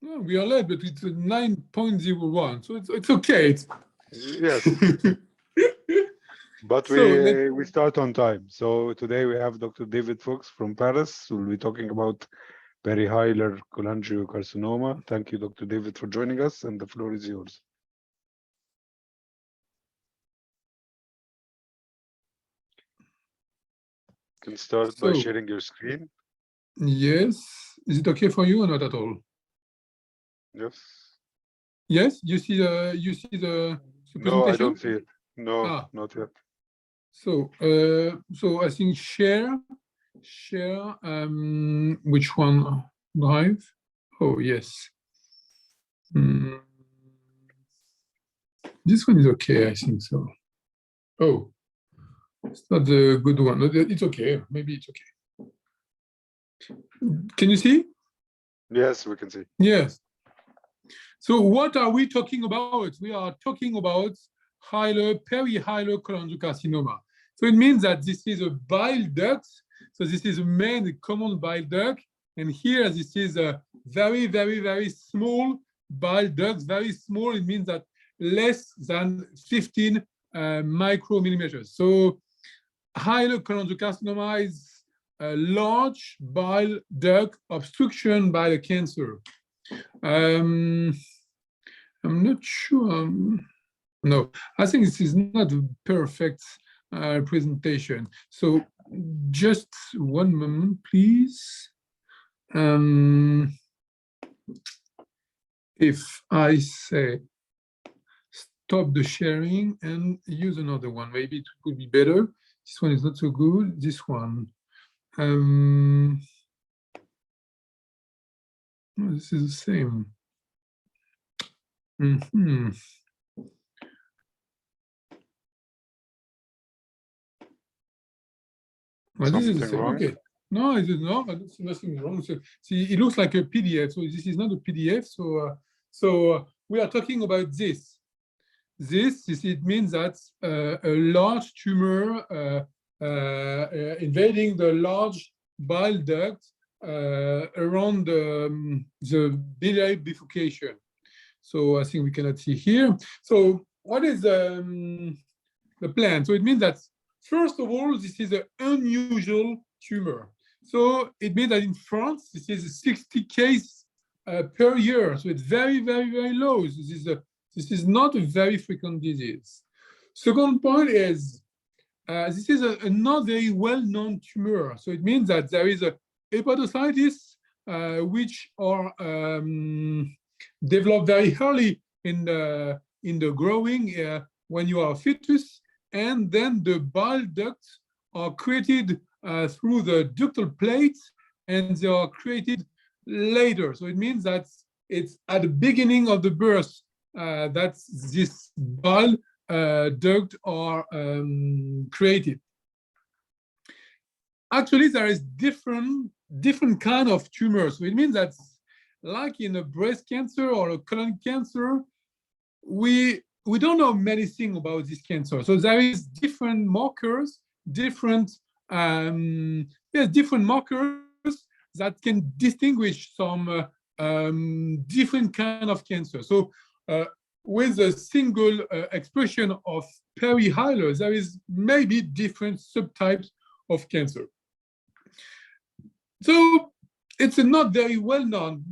No, we are late, but it's 9.01, so it's okay. Yes. But we start on time. So today we have Dr. David Fuks from Paris. We'll be talking about perihilar cholangiocarcinoma. Thank you, Dr. David, for joining us, and the floor is yours. You can start by sharing your screen. Yes. Is it okay for you or not at all? Yes. Yes, you see the presentation? No, I don't see it. No, not yet. So I think share, which one? Drive? Oh, yes. This one is okay, I think so. Oh, it's not the good one. It's okay. Maybe it's okay. Can you see? Yes, we can see. Yes. So what are we talking about? We are talking about perihilar cholangiocarcinoma. So it means that this is a bile duct. So this is a main common bile duct. And here, this is a very, very, very small bile duct, very small. It means that less than 15 micromillimeters. So hilar cholangiocarcinoma is a large bile duct obstruction by a cancer. I'm not sure. No, I think this is not a perfect presentation. So just one moment, please. If I say stop the sharing and use another one, maybe it would be better. This one is not so good. This one. This is the same. Well, this is the same. Wrong? Okay. No, it is not. I don't see nothing wrong. So, see, it looks like a PDF. So this is not a PDF. So we are talking about this. This it means that a large tumor invading the large bile duct around the biliary bifurcation. So I think we cannot see here. So what is the plan? So it means that first of all, this is an unusual tumor. So it means that in France, this is 60 cases per year. So it's very, very, very low. This is not a very frequent disease. Second point is this is a not very well-known tumor. So it means that there is a hepatocytes which are developed very early in the growing when you are a fetus, and then the bile ducts are created through the ductal plate, and they are created later. So it means that it's at the beginning of the birth that this bile duct are created. Actually, there is different kind of tumors. So it means that, like in a breast cancer or a colon cancer, we don't know many things about this cancer. So there is different markers, different markers that can distinguish some different kind of cancer. So with a single expression of perihilar, there is maybe different subtypes of cancer. So it's a not very well known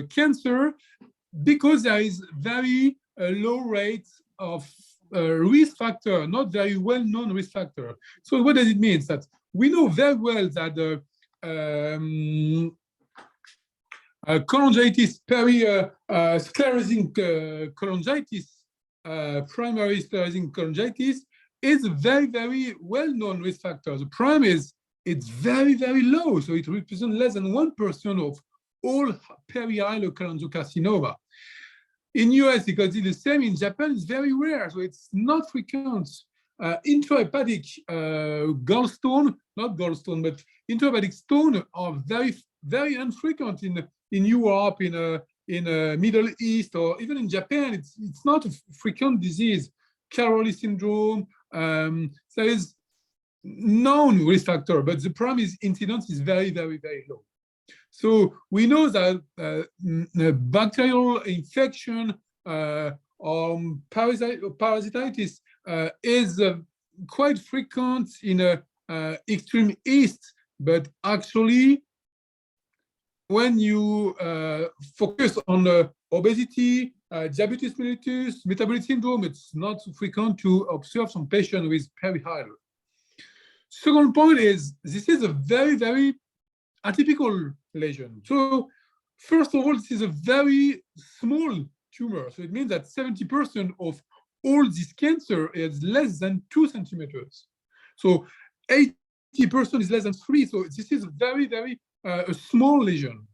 cancer, because there is very low rate of risk factor, not very well known risk factor. So what does it mean? That we know very well that the cholangitis, sclerosing cholangitis, primary sclerosing cholangitis is a very, very well-known risk factor. The problem is it's very, very low. So it represents less than 1% of all perihilar cholangiocarcinoma. In US, because it's the same. In Japan, it's very rare, so it's not frequent. Intrahepatic gallstone, not gallstone, but intrahepatic stone are very, very infrequent in Europe, in Middle East, or even in Japan. It's not a frequent disease. Caroli syndrome. There is known risk factor, but the problem is incidence is very, very, very low. So we know that bacterial infection or parasititis is quite frequent in extreme east, but actually, when you focus on obesity, diabetes mellitus, metabolic syndrome, it's not so frequent to observe some patient with perihilar. Second point is this is a very, very atypical lesion. So first of all, this is a very small tumor. So it means that 70% of all this cancer is less than 2 centimeters. So 80% is less than 3. So this is a very, very a small lesion.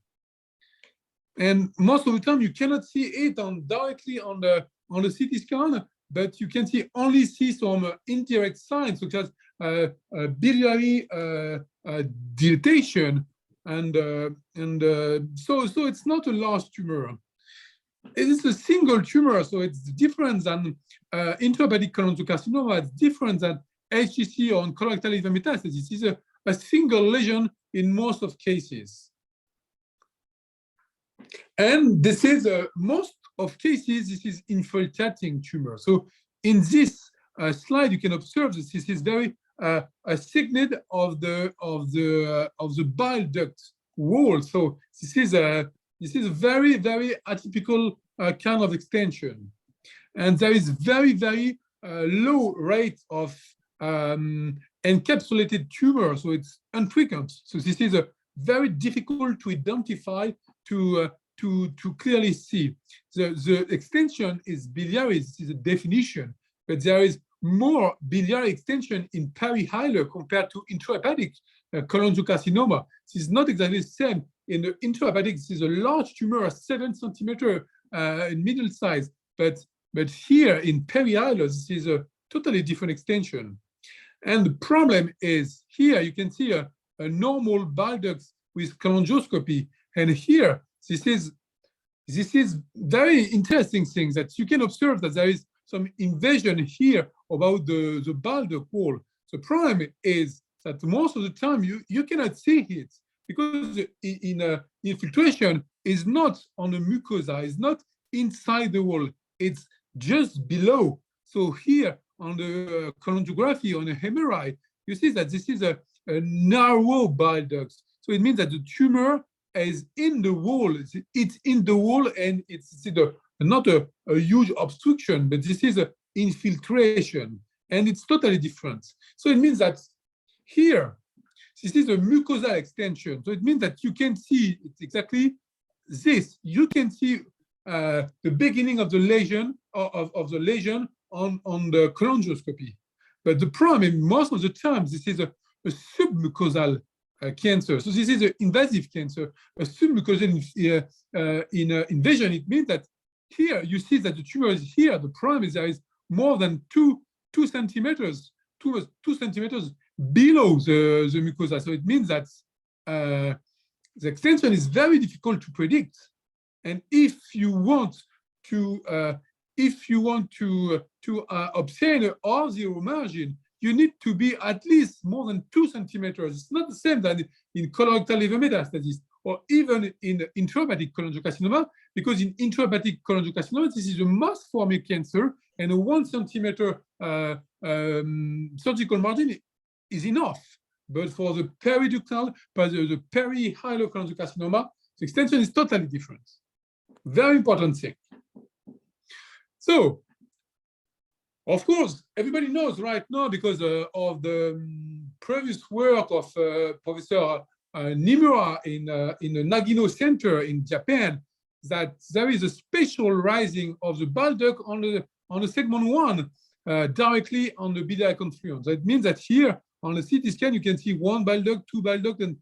And most of the time, you cannot see it directly on the CT scan, but you can only see some indirect signs, such as biliary dilatation, and so it's not a large tumor. It is a single tumor, so it's different than intrahepatic cholangiocarcinoma. It's different than HCC or colorectal liver metastasis. This is a single lesion in most of cases. And this is most of cases, this is infiltrating tumor. So in this slide, you can observe this is very a segment of the bile duct wall. So this is a very, very atypical kind of extension, and there is very, very low rate of encapsulated tumor. So it's infrequent. So this is a very difficult to identify to clearly see. The extension is biliary. This is a definition, but there is more biliary extension in perihilar compared to intrahepatic cholangiocarcinoma. This is not exactly the same. In the intrahepatic, this is a large tumor, 7 centimeter in middle size, but here in perihilar, this is a totally different extension. And the problem is here you can see a normal bile duct with cholangioscopy, and here this is very interesting thing that you can observe that there is some invasion here about the bile duct wall. The problem is that most of the time you cannot see it because infiltration is not on the mucosa, it's not inside the wall, it's just below. So here on the cholangiography, on the MRI, you see that this is a narrow bile duct. So it means that the tumor is in the wall. It's in the wall, and it's not a huge obstruction, but this is an infiltration, and it's totally different. So it means that here, this is a mucosal extension. So it means that you can see it's exactly this. You can see the beginning of the lesion of the lesion on the cholangioscopy. But the problem, most of the time, this is a submucosal cancer. So this is an invasive cancer, a submucosal invasion. It means that here you see that the tumor is here. The problem is there is more than 2 centimeters, 2 centimeters below the mucosa. So it means that the extension is very difficult to predict. And if you want to obtain an R0 margin, you need to be at least more than 2 centimeters. It's not the same than in colorectal liver metastasis or even in intrahepatic cholangiocarcinoma, because in intrahepatic cholangiocarcinoma, this is a mass forming cancer, and a 1 centimeter surgical margin is enough. But for the periductal, the perihilar cholangiocarcinoma, the extension is totally different. Very important thing. So, of course, everybody knows right now, because of the previous work of Professor Nimura in the Nagino Center in Japan, that there is a spatial rising of the bile duct on the segment 1 directly on the biliary confluence. That means that here on the CT scan, you can see 1 bile duct, 2 bile duct, and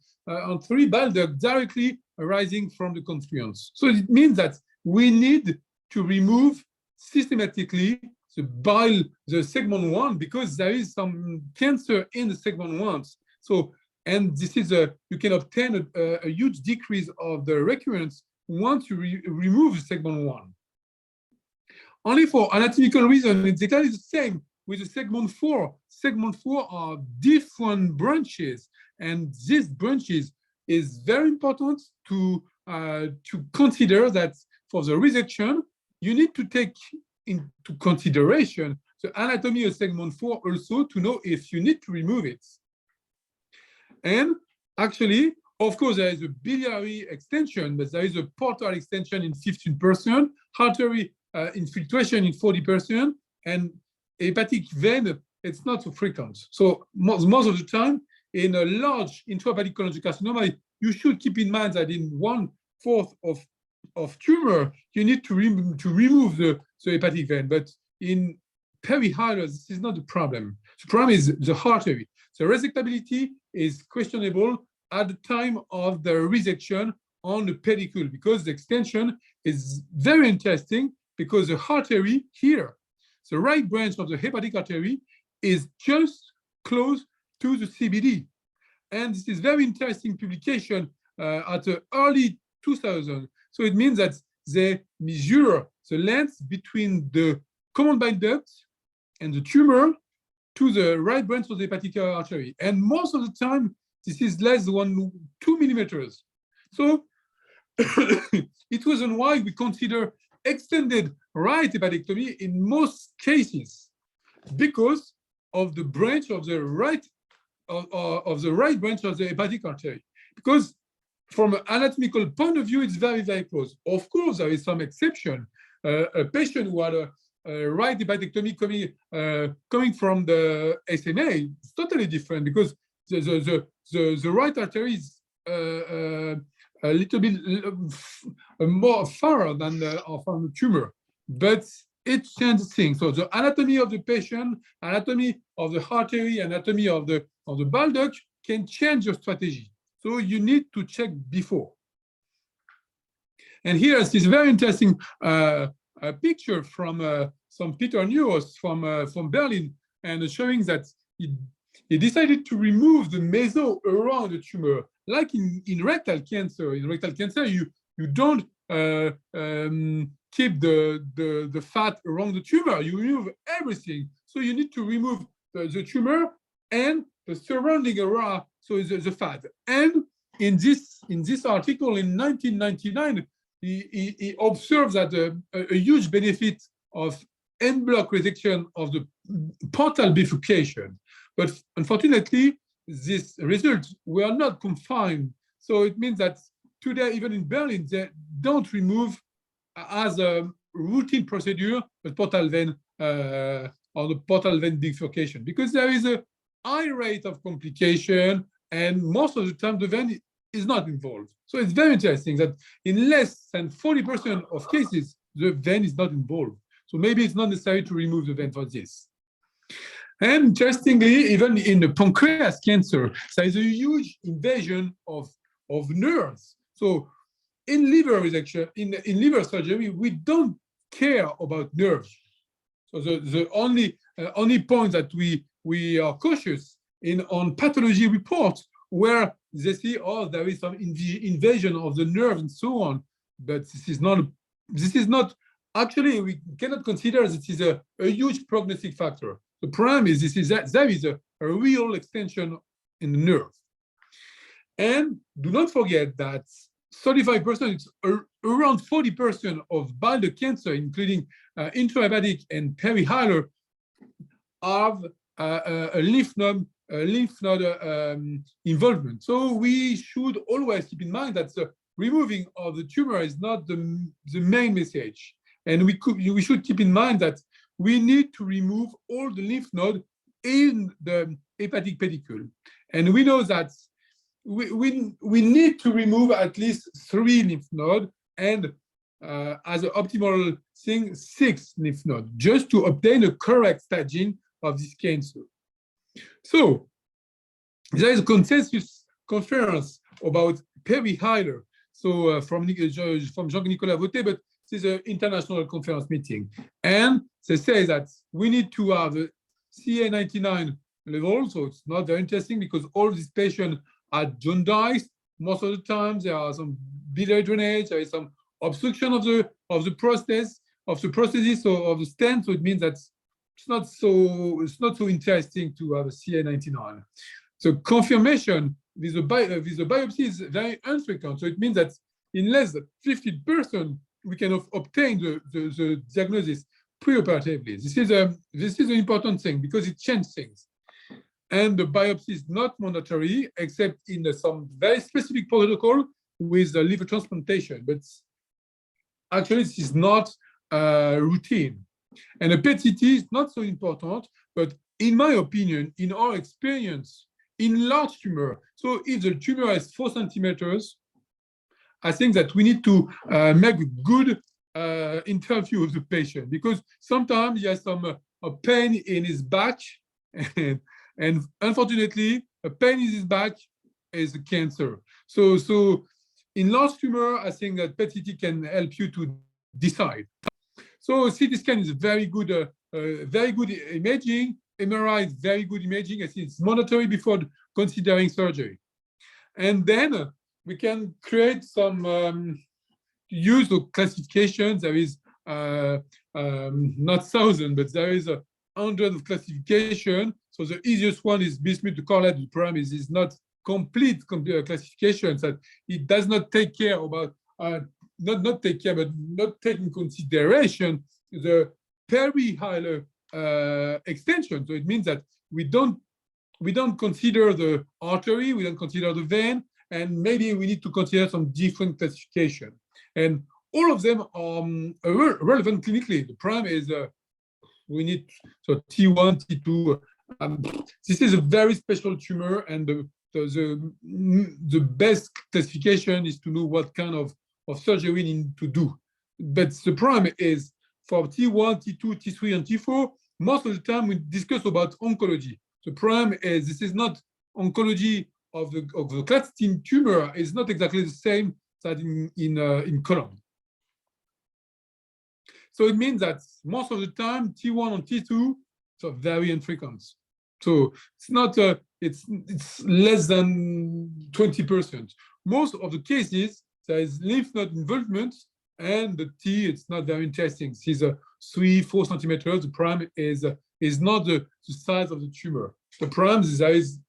3 bile duct directly arising from the confluence. So it means that we need to remove systematically the segment 1, because there is some cancer in the segment 1. So, and this is you can obtain a huge decrease of the recurrence once you remove segment 1. Only for anatomical reason, it's exactly the same with the segment 4. Segment 4 are different branches, and these branches is very important to consider that for the resection, you need to take into consideration the anatomy of segment 4 also to know if you need to remove it. And actually, of course, there is a biliary extension, but there is a portal extension in 15%, artery infiltration in 40%, and hepatic vein, it's not so frequent. So most of the time, in a large intrahepatic cholangiocarcinoma, you should keep in mind that in 1/4 of tumor, you need to remove the hepatic vein. But in perihilar, this is not the problem. The problem is the artery. The resectability is questionable at the time of the resection on the pedicule, because the extension is very interesting, because the artery here, the right branch of the hepatic artery, is just close to the CBD. And this is very interesting publication at the early 2000s. So it means that they measure the length between the common bile duct and the tumor to the right branch of the hepatic artery. And most of the time, this is less than 2 millimeters. So it was why we consider extended right hepatectomy in most cases, because of the branch of the right branch of the hepatic artery. Because from an anatomical point of view, it's very, very close. Of course, there is some exception. A patient who had a right hepatectomy coming from the SMA is totally different, because the right artery is a little bit more far than from the tumor, but it changes things. So the anatomy of the patient, anatomy of the artery, anatomy of the bile duct can change your strategy. So you need to check before. And here is this very interesting picture from some Peter Neuhaus from Berlin, and showing that he decided to remove the meso around the tumor, like in rectal cancer. In rectal cancer, you don't keep the fat around the tumor. You remove everything. So you need to remove the tumor and the surrounding area, so the fat. And in this article in 1999, he observed that a huge benefit of en bloc resection of the portal bifurcation. But unfortunately, these results were not confined. So it means that today, even in Berlin, they don't remove as a routine procedure the portal vein or the portal vein bifurcation, because there is a high rate of complication, and most of the time the vein is not involved. So it's very interesting that in less than 40% of cases, the vein is not involved. So maybe it's not necessary to remove the vein for this. And interestingly, even in the pancreas cancer, there is a huge invasion of nerves. So in liver resection, in liver surgery, we don't care about nerves. So the only point that we are cautious on pathology reports where they see, oh, there is some invasion of the nerve and so on. But this is not actually, we cannot consider this is a huge prognostic factor. The problem is there is a real extension in the nerve. And do not forget that 35%, it's around 40% of bile duct cancer, including intrahepatic and perihilar, have a lymph node involvement. So we should always keep in mind that the removing of the tumor is not the main message. And we should keep in mind that we need to remove all the lymph nodes in the hepatic pedicule. And we know that we need to remove at least 3 lymph nodes, and as an optimal thing, 6 lymph nodes, just to obtain a correct staging of this cancer. So there is a consensus conference about perihilar. So from Jean-Nicolas Vauté, but this is an international conference meeting. And they say that we need to have a CA99 level. So it's not very interesting because all these patients are jaundiced. Most of the time, there are some biliary drainage, there is some obstruction of the prosthesis, so of the stent. So it means that it's not so interesting to have a CA99. So confirmation with the biopsy is very infrequent. So it means that in less than 50%, we can obtain the diagnosis preoperatively. This is an important thing because it changes things. And the biopsy is not mandatory except in some very specific protocol with the liver transplantation. But actually, this is not routine. And a PET-CT is not so important, but in my opinion, in our experience, in large tumor, so if the tumor is 4 centimeters, I think that we need to make a good interview of the patient because sometimes he has some a pain in his back, and unfortunately, a pain in his back is a cancer. So in large tumor, I think that PET-CT can help you to decide. So CT scan is very good imaging. MRI is very good imaging. I think it's mandatory before considering surgery. And then we can create some use of classifications. There is not 1,000, but there is 100 of classification. So the easiest one is bismuth to correlate. The problem is not complete classification. That it does not take care about not take care, but not take in consideration the perihilar extension. So it means that we don't consider the artery, we don't consider the vein, and maybe we need to consider some different classification. And all of them are relevant clinically. The problem is we need so T1, T2. This is a very special tumor, and the best classification is to know what kind of surgery we need to do. But the problem is for T1, T2, T3, and T4, most of the time we discuss about oncology. The problem is this is not oncology of the cladstine tumor is not exactly the same that in colon. So it means that most of the time T1 and T2 are very infrequent. So it's not it's less than 20%. Most of the cases there is lymph node involvement, and the T it's not very interesting. This is 3-4 centimeters. The problem is not the size of the tumor. The problem is there is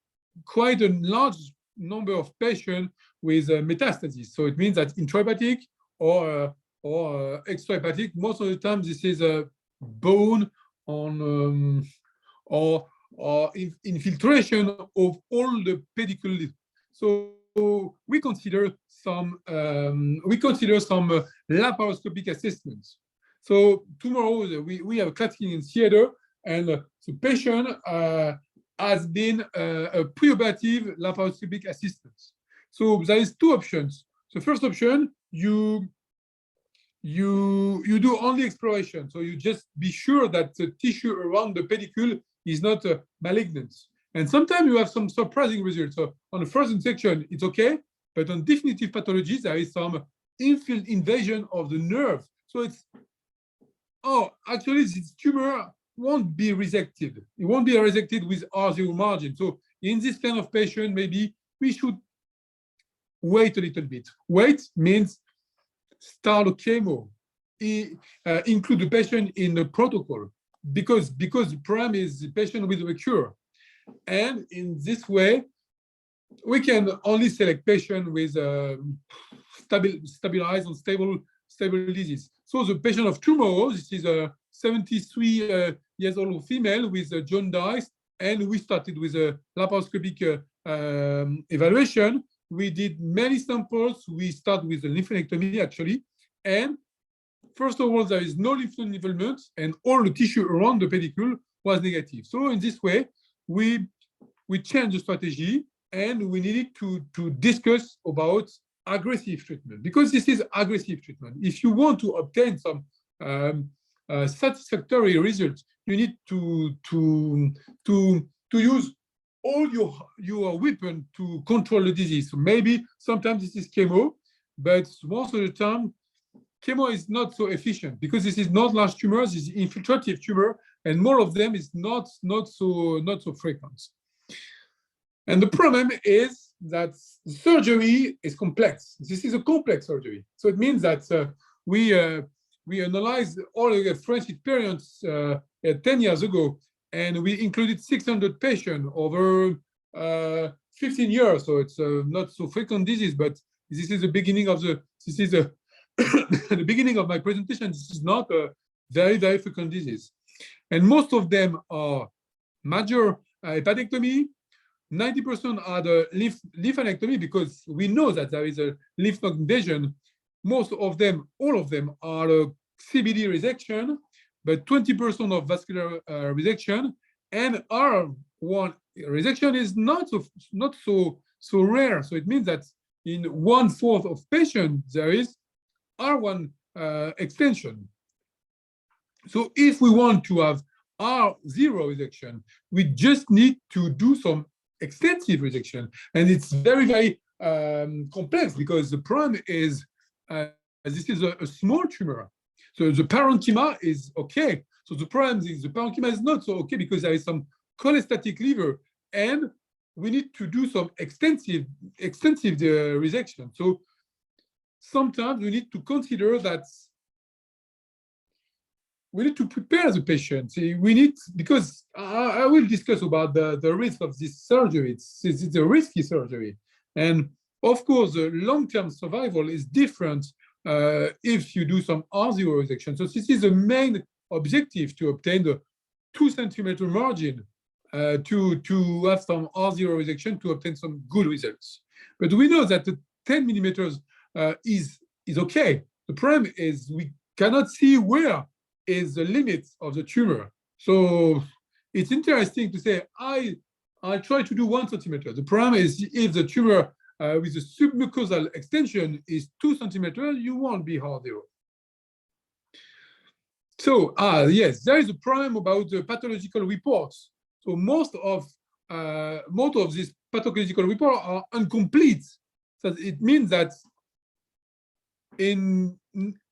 quite a large number of patients with metastasis. So it means that intrahepatic or extrahepatic, most of the time this is a bone on or infiltration of all the pedicle. So we consider some laparoscopic assessments. So tomorrow we have a classical theater, and the patient has been a preoperative laparoscopic assistance. So there is 2 options. The first option, you do only exploration. So you just be sure that the tissue around the pedicule is not malignant. And sometimes you have some surprising results. So on the first insection, it's okay, but on definitive pathologies, there is some invasion of the nerve. So it's, actually this tumor won't be resected. It won't be resected with R0 margin. So in this kind of patient, maybe we should wait a little bit. Wait means start a chemo, include the patient in the protocol, because the problem is the patient will recur. And in this way, we can only select patient with stabilized and stable disease. So the patient of tomorrow, this is a 73 years old female with jaundice, and we started with a laparoscopic evaluation. We did many samples. We start with a lymphadenectomy actually, and first of all, there is no lymph node involvement, and all the tissue around the pedicule was negative. So in this way, we changed the strategy, and we needed to discuss about aggressive treatment, because this is aggressive treatment. If you want to obtain some satisfactory results, you need to use all your weapon to control the disease. So maybe sometimes this is chemo, but most of the time chemo is not so efficient because this is not large tumors, this is infiltrative tumor, and more of them is not so frequent. And the problem is that the surgery is complex. This is a complex surgery. So it means that we analyzed all the French experience 10 years ago, and we included 600 patients over 15 years, so it's not so frequent disease, but this is the beginning of the the beginning of my presentation. This is not a very, very frequent disease. And most of them are major hepatectomy. 90% are the lymphadenectomy, because we know that there is a lymph node invasion. Most of them, all of them, are a CBD resection, but 20% of vascular resection, and R1 resection is not so rare. So it means that in 1/4 of patients there is R1 extension. So if we want to have R0 resection, we just need to do some extensive resection, and it's very, very complex, because the problem is this is a small tumor. So the parenchyma is okay. So the problem is the parenchyma is not so okay, because there is some cholestatic liver, and we need to do some extensive resection. So sometimes we need to consider that we need to prepare the patient. We need, because I will discuss about the risk of this surgery. It's a risky surgery. And of course, the long-term survival is different if you do some R0 resection. So this is the main objective, to obtain the 2 centimeter margin, to have some R0 resection to obtain some good results. But we know that the 10 millimeters is okay. The problem is we cannot see where is the limit of the tumor. So it's interesting to say, I try to do 1 centimeter. The problem is, if the tumor with the submucosal extension is 2 centimeters, you won't be R0. So yes, there is a problem about the pathological reports. So most of these pathological reports are incomplete. So it means that in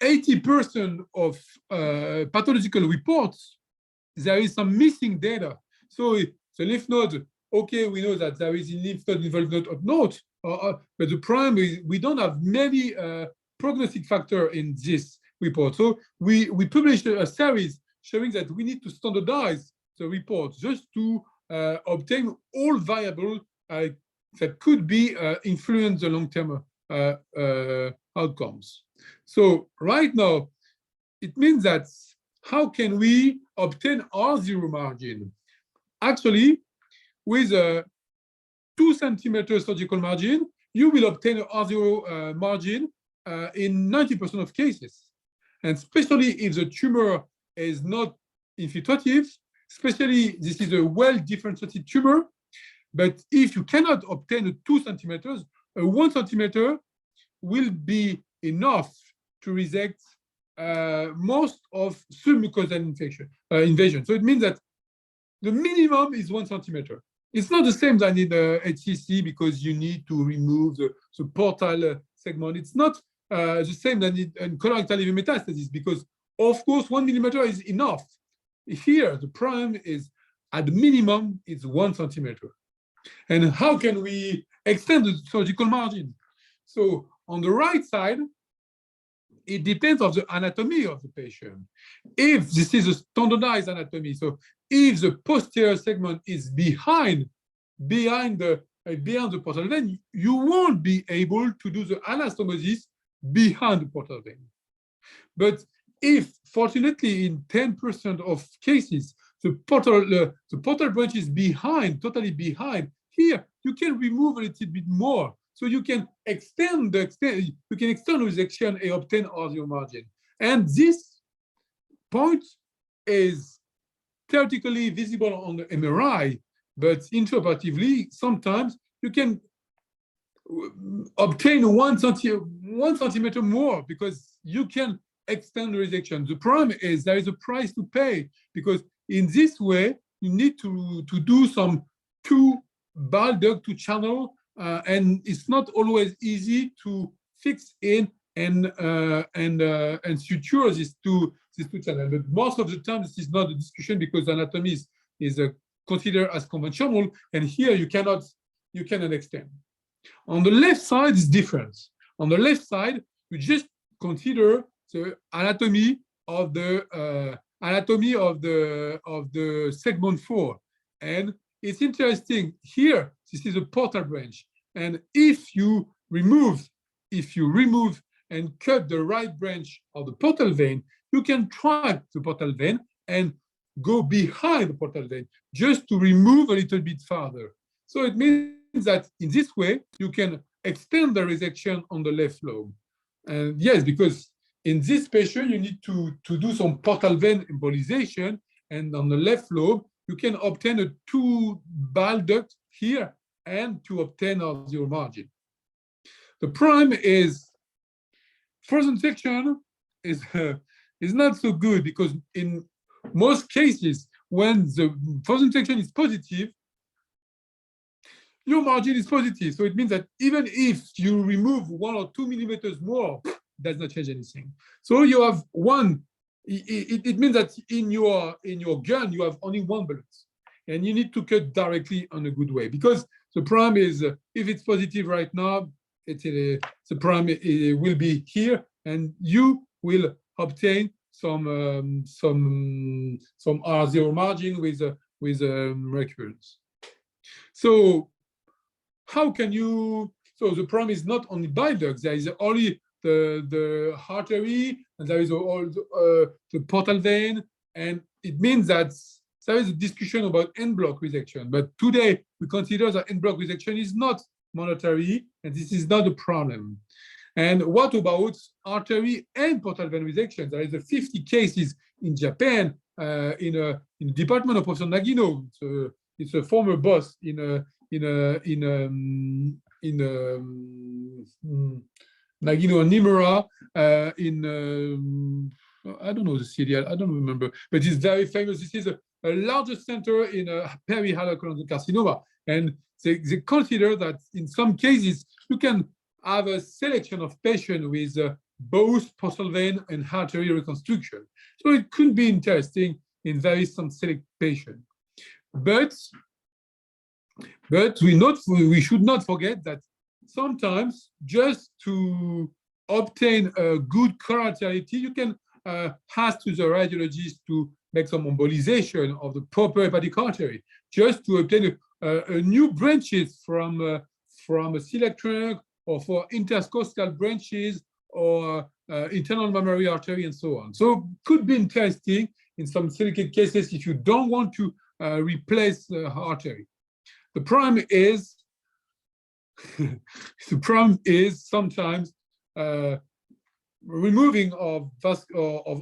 80% of pathological reports, there is some missing data. So the lymph node, okay, we know that there is a lymph node involvement of note, but the problem is we don't have many prognostic factors in this report. So we published a series showing that we need to standardize the report just to obtain all variables that could be influence the long-term outcomes. So right now, it means that how can we obtain R0 margin? Actually, with a 2 centimeter surgical margin, you will obtain an R0 margin in 90% of cases. And especially if the tumor is not infiltrative, especially this is a well-differentiated tumor. But if you cannot obtain a 2 centimeters, a 1 centimeter will be enough to resect most of submucosal invasion. So it means that the minimum is 1 centimeter. It's not the same than in the HCC, because you need to remove the portal segment. It's not the same than in colorectal liver metastasis, because of course 1 millimeter is enough. Here, the problem is at the minimum, it's 1 centimeter. And how can we extend the surgical margin? So on the right side, it depends on the anatomy of the patient. If this is a standardized anatomy, so if the posterior segment is behind the portal vein, you won't be able to do the anastomosis behind the portal vein. But if, fortunately, in 10% of cases, the portal branch is behind, totally behind, here you can remove a little bit more. So you can extend resection and obtain R0 margin. And this point is theoretically visible on the MRI, but intraoperatively, sometimes you can obtain 1 centimeter more, because you can extend the resection. The problem is there is a price to pay, because in this way, you need to do some bile duct to channel, and it's not always easy to fix in and suture these two channels. But most of the time, this is not a discussion, because anatomy is considered as conventional, and here you cannot extend. On the left side is different. On the left side, you just consider the anatomy of the segment 4, and it's interesting here. This is a portal branch, and if you remove and cut the right branch of the portal vein, you can track the portal vein and go behind the portal vein just to remove a little bit farther. So it means that in this way, you can extend the resection on the left lobe. And yes, because in this patient, you need to do some portal vein embolization, and on the left lobe, you can obtain a 2 bile duct here and to obtain a zero margin. The problem is frozen section is not so good, because in most cases, when the frozen section is positive, your margin is positive. So it means that even if you remove 1 or 2 millimeters more, does not change anything. So you have one. It means that in your gun you have only 1 bullet, and you need to cut directly on a good way, because the problem is if it's positive right now, the problem will be here, and you will obtain some R0 margin with recurrence. So how can you? So the problem is not only bile ducts. There is only the artery, and there is all the portal vein, and it means that there is a discussion about en bloc resection. But today we consider that en bloc resection is not mandatory, and this is not a problem. And what about artery and portal vein resection? There is 50 cases in Japan in a department of Professor Nagino. It's a former boss Nagino and Nimura I don't know the city, I don't remember, but it's very famous. This is a largest center in perihilar cholangiocarcinoma, and they consider that in some cases you can have a selection of patients with both portal vein and artery reconstruction. So it could be interesting in some select patients. But we should not forget that sometimes, just to obtain a good collaterality, you can ask to the radiologist to make some embolization of the proper hepatic artery, just to obtain a new branches from a celiac trunk, or for intercostal branches, or internal mammary artery, and so on. So could be interesting in some selected cases if you don't want to replace the artery. The problem is sometimes removing of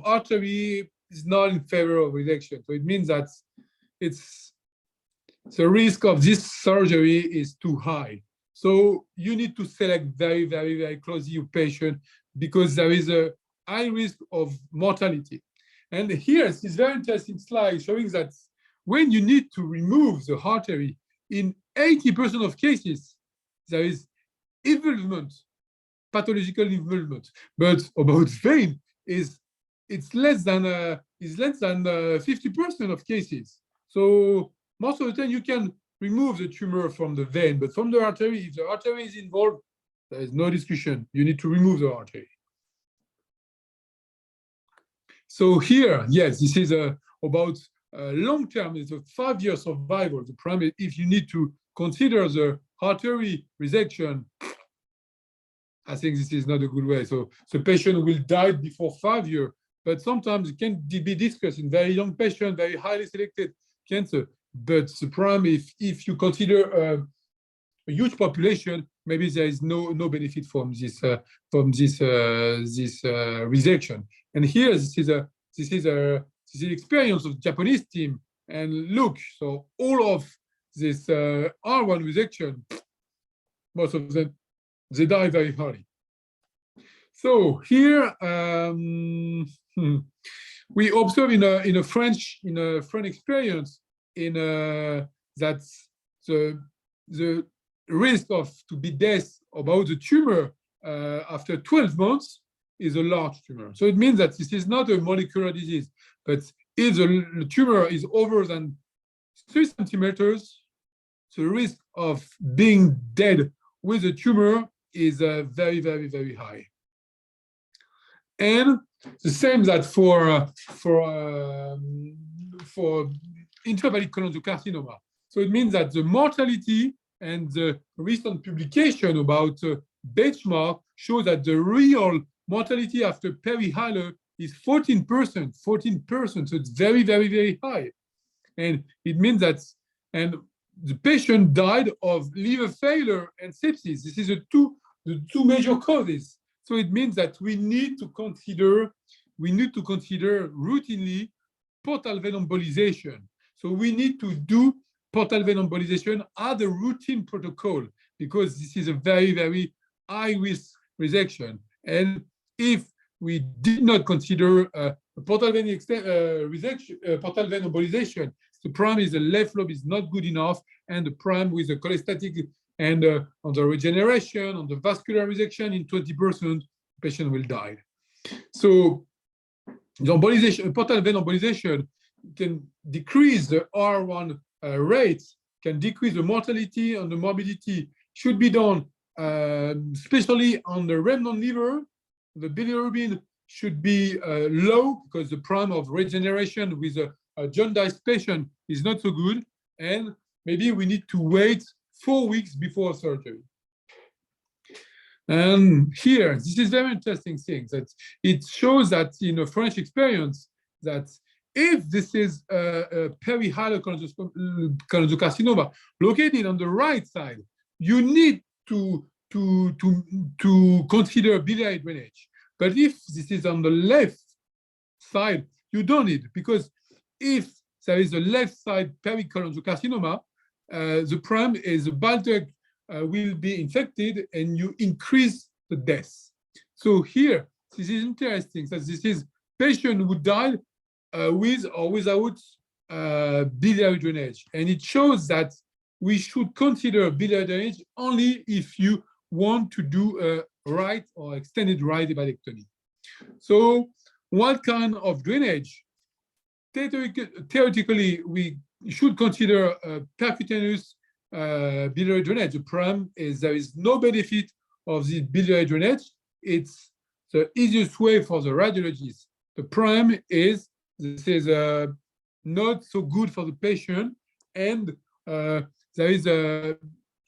artery is not in favor of resection. So it means that the risk of this surgery is too high. So you need to select very, very, very closely your patient, because there is a high risk of mortality. And here is this very interesting slide showing that when you need to remove the artery, in 80% of cases, there is involvement, pathological involvement. But about vein it's less than 50% of cases. So most of the time you can remove the tumor from the vein, but from the artery, if the artery is involved, there is no discussion. You need to remove the artery. So here, yes, this is about long-term, it's a 5-year survival. The problem is if you need to consider the artery resection, I think this is not a good way. So the patient will die before 5 years, but sometimes it can be discussed in very young patients, very highly selected cancer. But the problem, if you consider a huge population, maybe there is no benefit from this resection. And here, this is the experience of the Japanese team. And look, so all of this R1 resection, most of them, they die very early. So here we observe in a French experience that the risk to be death about the tumor after 12 months is a large tumor. So it means that this is not a molecular disease, but if the tumor is over than 3 centimeters, the risk of being dead with a tumor is very, very, very high. And the same that for intrahepatic cholangiocarcinoma. So it means that the mortality and the recent publication about benchmark show that the real mortality after perihilar is 14%, 14%. So it's very, very, very high. And it means that, and the patient died of liver failure and sepsis. This is the two major causes. So it means that we need to consider routinely portal vein embolization. So we need to do portal vein embolization as a routine protocol because this is a very, very high risk resection. And if we did not consider portal vein resection, portal vein embolization, the problem is the left lobe is not good enough, and the problem with the cholestatic and on the regeneration, on the vascular resection in 20%, the patient will die. So the embolization, portal vein embolization can decrease the R1 rates, can decrease the mortality and the morbidity. Should be done especially on the remnant liver. The bilirubin should be low because the problem of regeneration with a jaundiced patient is not so good, and maybe we need to wait 4 weeks before surgery. And here, this is very interesting thing that it shows that in a French experience that if this is a perihilar cholangiocarcinoma located on the right side, you need to consider biliary drainage. But if this is on the left side, you don't need, because if there is a left side pericholangiocarcinoma, the problem is the bile duct will be infected and you increase the death. So here, this is interesting that this is patient who died with or without biliary drainage. And it shows that we should consider biliary drainage only if you want to do a right or extended right hepatectomy. So what kind of drainage? Theoretically, we should consider percutaneous biliary drainage. The problem is there is no benefit of the biliary drainage. It's the easiest way for the radiologist. The problem is this is not so good for the patient, and there is a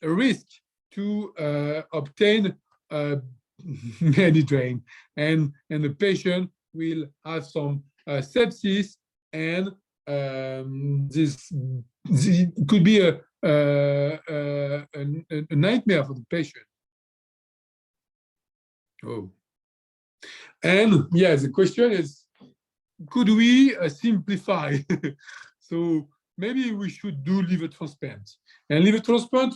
risk to obtain many drain, and the patient will have some sepsis, and this could be a nightmare for the patient. Oh, and yes, the question is, could we simplify? So maybe we should do liver transplant. And liver transplant,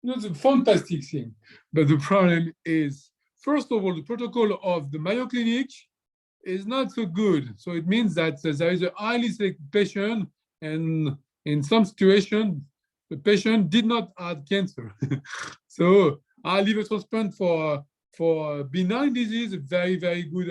it's a fantastic thing. But the problem is, first of all, the protocol of the Mayo Clinic is not so good. So it means that there is a highly selected patient, and in some situations, the patient did not have cancer. So our liver transplant for benign disease, very, very good,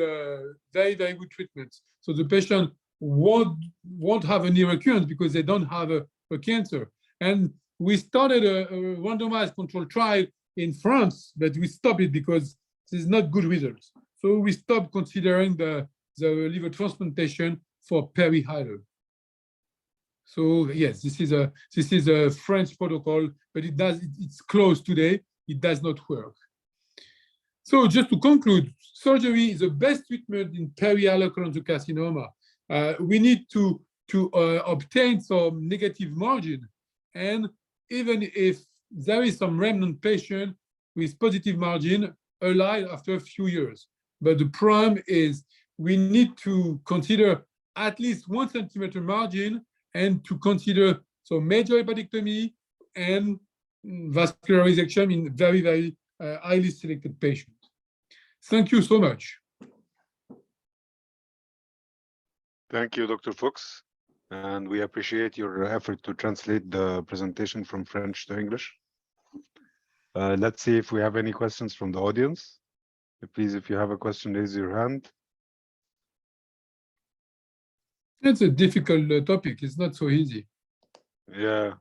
very, very good treatment. So the patient won't have any recurrence because they don't have a cancer. And we started a randomized controlled trial in France, but we stopped it because there's not good results. So we stopped considering the liver transplantation for perihilar. So yes, this is a French protocol, but it's closed today. It does not work. So just to conclude, surgery is the best treatment in perihilar cholangiocarcinoma. We need to obtain some negative margin, and even if there is some remnant patient with positive margin alive after a few years. But the problem is we need to consider at least 1 centimeter margin and to consider some major hepatectomy and vascular resection in very, very highly selected patients. Thank you so much. Thank you, Dr. Fuks. And we appreciate your effort to translate the presentation from French to English. Let's see if we have any questions from the audience. Please, if you have a question, raise your hand. It's a difficult topic. It's not so easy. Yeah.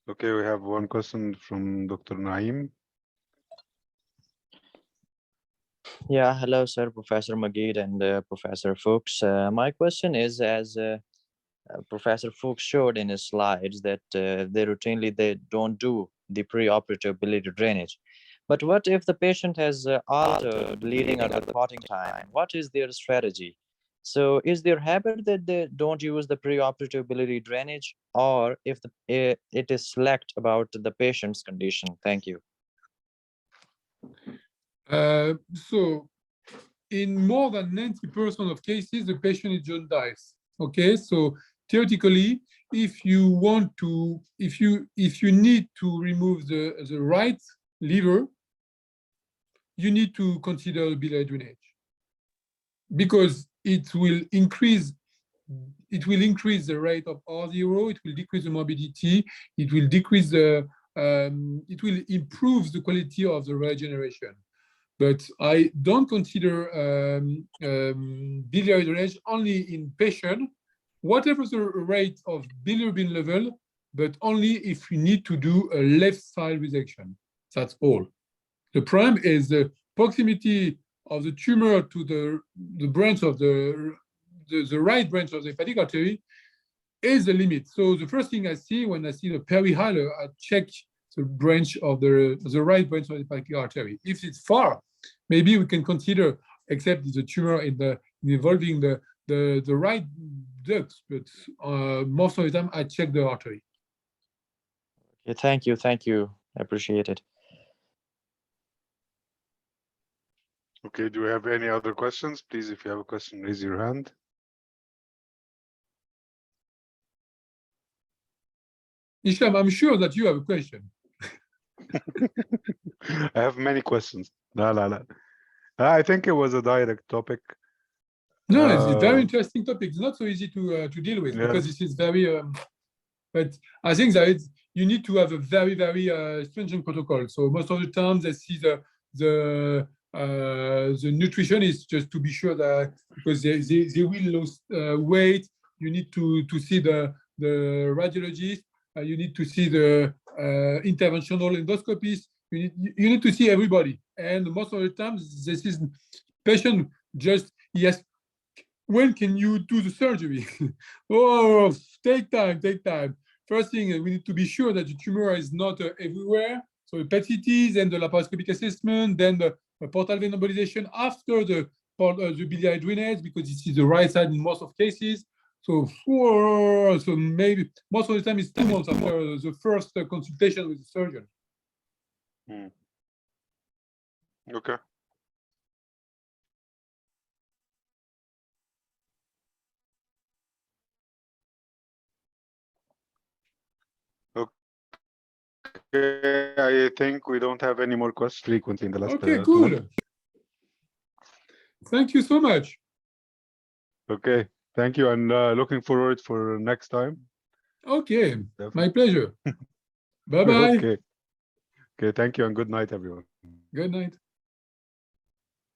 Okay, we have one question from Dr. Naim. Yeah, hello, sir, Professor Magid and Professor Fuks. My question is, as Professor Fuchs showed in his slides that they don't do the preoperative biliary drainage. But what if the patient has altered bleeding or the clotting time? What is their strategy? So is there habit that they don't use the preoperative biliary drainage, or if it is select about the patient's condition? Thank you. So in more than 90% of cases, the patient is jaundiced. Okay, so theoretically, if you want to, if you need to remove the right liver, you need to consider biliary drainage, because it will increase the rate of R0, it will decrease the morbidity, it will decrease the it will improve the quality of the regeneration. But I don't consider biliary drainage only in patient, whatever the rate of bilirubin level, but only if we need to do a left side resection. That's all. The problem is the proximity of the tumor to the branch of the right branch of the hepatic artery is the limit. So the first thing I see when I see the perihilar, I check the branch of the right branch of the hepatic artery. If it's far, maybe we can consider, except the tumor involving the right ducts, but most of the time I check the artery. Okay, thank you. I appreciate it. Okay, do we have any other questions? Please, if you have a question, raise your hand. Isham, I'm sure that you have a question. I have many questions. No. I think it was a direct topic. No, it's a very interesting topic. It's not so easy to deal with, Yeah. because this is very. But I think that you need to have a very, very stringent protocol. So most of the time, they see the nutritionist, just to be sure that, because they will lose weight. You need to see the radiologist. You need to see the interventional endoscopist. You need to see everybody. And most of the time, this is patient just, yes, when can you do the surgery? Oh, take time. First thing, we need to be sure that the tumor is not everywhere. So the PET-CT, then the laparoscopic assessment, then the portal vein embolization after the biliary drainage, because this is the right side in most of cases. So maybe most of the time it's 2 months after the first consultation with the surgeon. Okay. Okay, I think we don't have any more questions frequently in the last. Okay, cool. Thank you so much. Okay, thank you, and looking forward for next time. Okay, Definitely. My pleasure. Bye-bye. Okay, thank you, and good night, everyone. Good night.